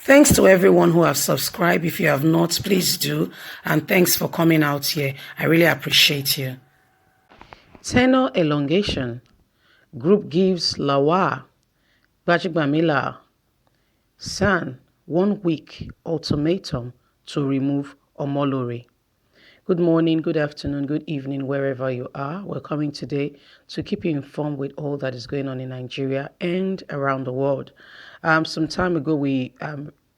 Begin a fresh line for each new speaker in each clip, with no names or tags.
Thanks to everyone who have subscribed. If you have not, please do. And thanks for coming out here. I really appreciate you. Tenure elongation. Group gives Lawa, Gbajabiamila, San 1 week ultimatum to remove Omolori. Good morning, good afternoon, good evening, wherever you are. We're coming today to keep you informed with all that is going on in Nigeria and around the world. Some time ago, we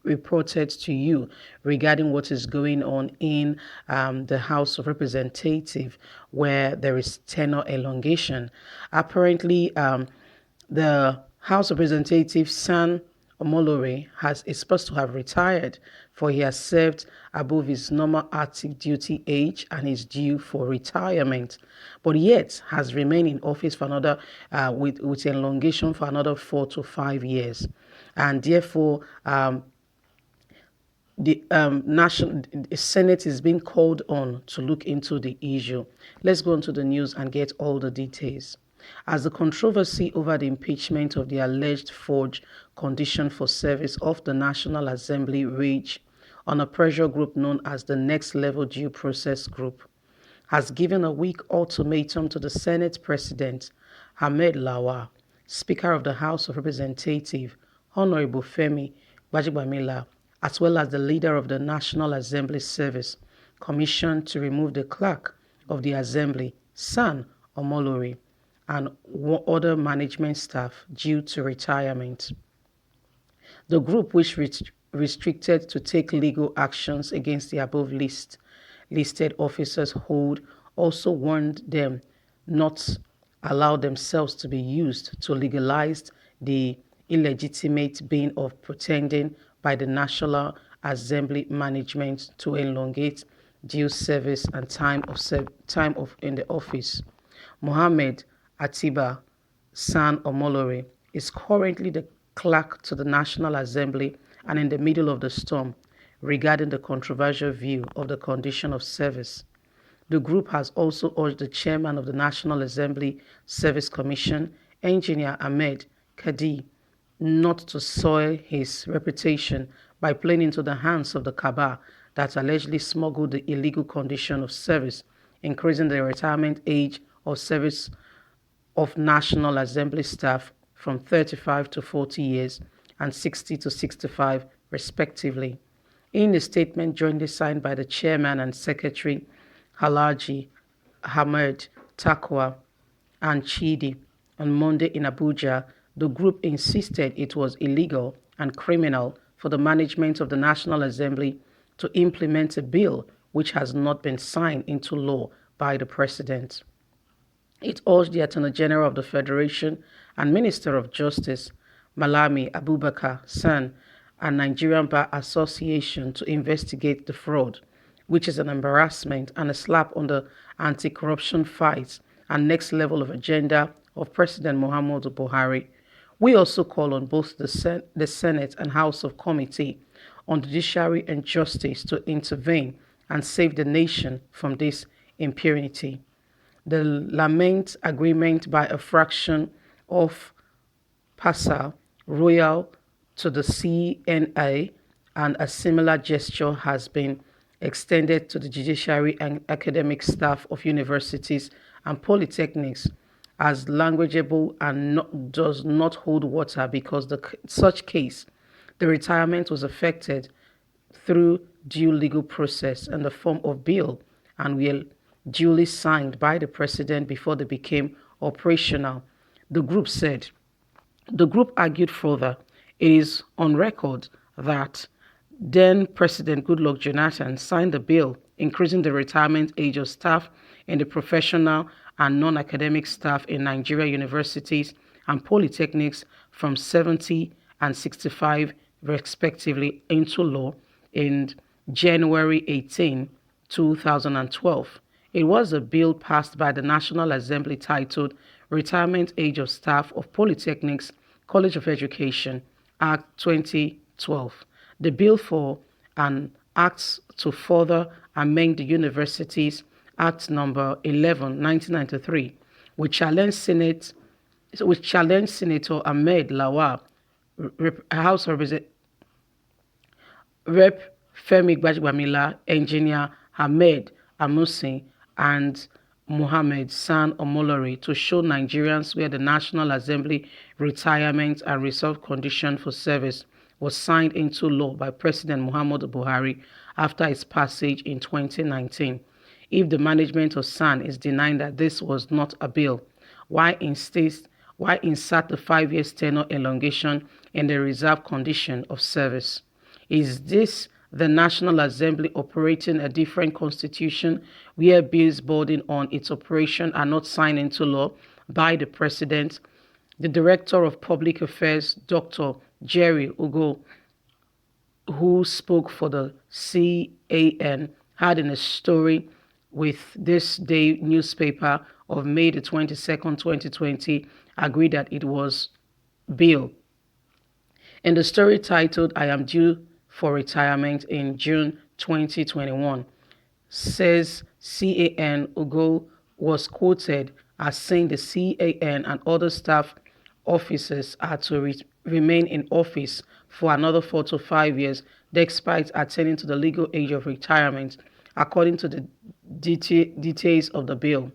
reported to you regarding what is going on in the House of Representatives, where there is tenure elongation. Apparently, the House of Representatives, San Omolori is supposed to have retired, for he has served above his normal active duty age and is due for retirement, but yet has remained in office for another with elongation for another 4 to 5 years, and therefore the national Senate is being called on to look into the issue. Let's go into the news and get all the details. As the controversy over the impeachment of the alleged forged condition for service of the National Assembly raged on a pressure group known as the Next Level Due Process Group, has given a week ultimatum to the Senate President, Ahmed Lawa, Speaker of the House of Representatives, Honorable Femi Gbajabiamila, as well as the leader of the National Assembly Service Commission, to remove the clerk of the Assembly, San Omolori, and other management staff due to retirement. The group, which restricted to take legal actions against the above listed officers hold, also warned them not allow themselves to be used to legalize the illegitimate being of pretending by the National Assembly management to elongate due service and time of in the office. Mohammed Atiba San Omolori is currently the clerk to the National Assembly and in the middle of the storm regarding the controversial view of the condition of service. The group has also urged the chairman of the National Assembly Service Commission, Engineer Ahmed Kadi, not to soil his reputation by playing into the hands of the cabal that allegedly smuggled the illegal condition of service, increasing the retirement age of service of National Assembly staff from 35 to 40 years and 60 to 65, respectively. In a statement jointly signed by the chairman and secretary, Halaji Ahmed Takwa and Chidi, on Monday in Abuja, the group insisted it was illegal and criminal for the management of the National Assembly to implement a bill which has not been signed into law by the president. It urged the Attorney General of the Federation and Minister of Justice, Malami Abubakar San, and Nigerian Bar Association to investigate the fraud, which is an embarrassment and a slap on the anti-corruption fight and next level of agenda of President Muhammadu Buhari. We also call on both the Senate and House of Committee on Judiciary and Justice to intervene and save the nation from this impunity. The lament agreement by a fraction of PASA Royal to the CNA, and a similar gesture has been extended to the judiciary and academic staff of universities and polytechnics, as languageable and does not hold water because such case, the retirement was effected through due legal process in the form of bill and will duly signed by the president before they became operational, the group said. The group argued further, it is on record that then President Goodluck Jonathan signed the bill increasing the retirement age of staff in the professional and non-academic staff in Nigeria universities and polytechnics from 70 and 65 respectively into law in January 18, 2012. It was a bill passed by the National Assembly titled Retirement Age of Staff of Polytechnics, College of Education, Act 2012. The bill for an act to further amend the Universities Act Number 11, 1993, which challenged Senator Ahmed Lawal, House Rep. Femi Gbajabiamila, Engineer Ahmed Amusin, and Mohammed San Omolori to show Nigerians where the National Assembly retirement and reserve condition for service was signed into law by President Muhammadu Buhari after its passage in 2019. If the management of SAN is denying that this was not a bill, why insert the 5 year tenure elongation in the reserve condition of service? Is this the National Assembly operating a different constitution where bills burden on its operation are not signed into law by the President? The Director of Public Affairs, Dr. Jerry Ugo, who spoke for the CAN, had in a story with this day newspaper of May the 22nd, 2020, agreed that it was bill. In the story titled, I Am Due for Retirement in June 2021, says CAN Ugo was quoted as saying the CAN and other staff officers are to remain in office for another 4 to 5 years despite attaining to the legal age of retirement, according to the details of the bill.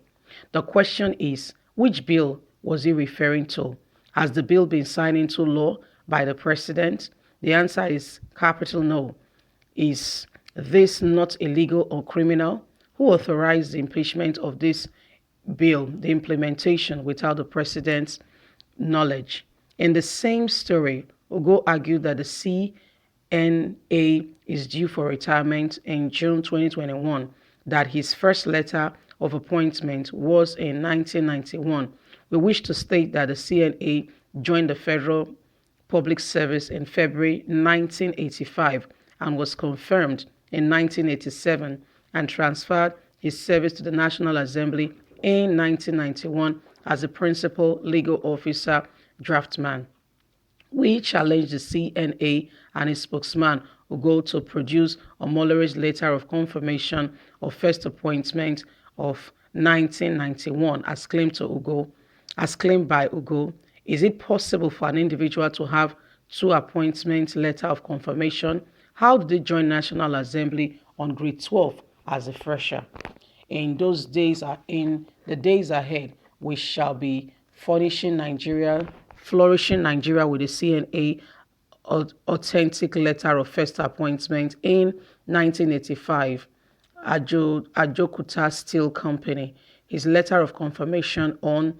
The question is, which bill was he referring to? Has the bill been signed into law by the President? The answer is capital no. Is this not illegal or criminal? Who authorized the impeachment of this bill, the implementation without the President's knowledge? In the same story, Ugo argued that the CNA is due for retirement in June 2021, that his first letter of appointment was in 1991. We wish to state that the CNA joined the Federal Public Service in February 1985 and was confirmed in 1987 and transferred his service to the National Assembly in 1991 as a principal legal officer draftsman. We challenge the CNA and his spokesman who go to produce Omolori's letter of confirmation of first appointment of 1991 as claimed by Ugo. Is it possible for an individual to have two appointment letter of confirmation? How did they join National Assembly on grade 12 as a fresher? In the days ahead, we shall be flourishing Nigeria with the CNA authentic letter of first appointment in 1985, Ajokuta Steel Company. His letter of confirmation on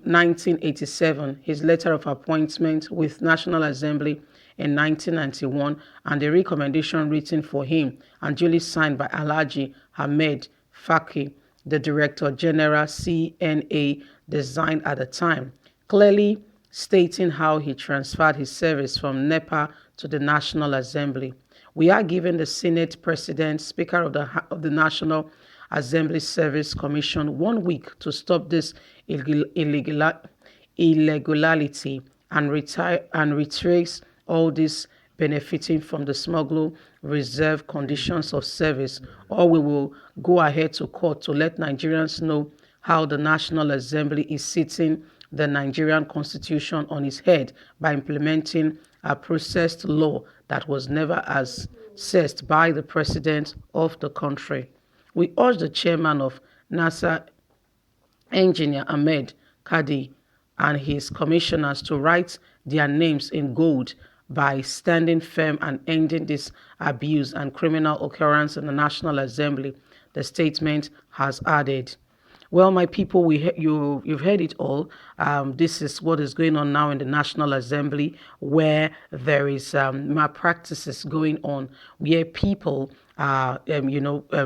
1987, his letter of appointment with National Assembly in 1991, and the recommendation written for him and duly signed by Alhaji Ahmed Faki, the Director General CNA, designed at the time, clearly stating how he transferred his service from NEPA to the National Assembly. We are giving the Senate President, Speaker of the National Assembly Service Commission 1 week to stop this illegality and retrace all this benefiting from the smuggled reserve conditions of service, or we will go ahead to court to let Nigerians know how the National Assembly is sitting the Nigerian Constitution on its head by implementing a processed law that was never assessed by the President of the country. We urge the chairman of NASA, Engineer Ahmed Kadi, and his commissioners to write their names in gold by standing firm and ending this abuse and criminal occurrence in the National Assembly, the statement has added. Well, my people, you've heard it all. This is what is going on now in the National Assembly, where there is malpractices going on, where people are,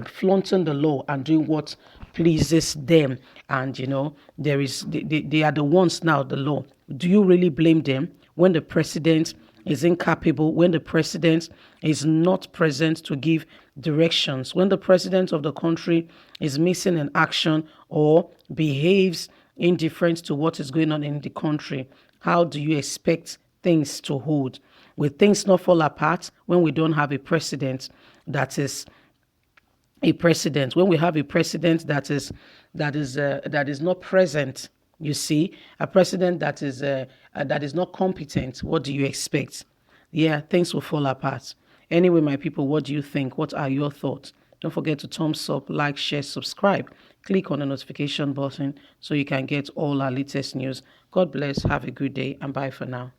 flaunting the law and doing what pleases them. And, they are the ones now, the law. Do you really blame them when the president is incapable, when the president is not present to give directions, when the president of the country is missing in action or behaves indifferent to what is going on in the country? How do you expect things to hold? Will things not fall apart when we don't have a president that is a president? When we have a president that is not present, you see, a president that is not competent, what do you expect? Yeah, things will fall apart. Anyway, my people, what do you think? What are your thoughts? Don't forget to thumbs up, like, share, subscribe. Click on the notification button so you can get all our latest news. God bless. Have a good day and bye for now.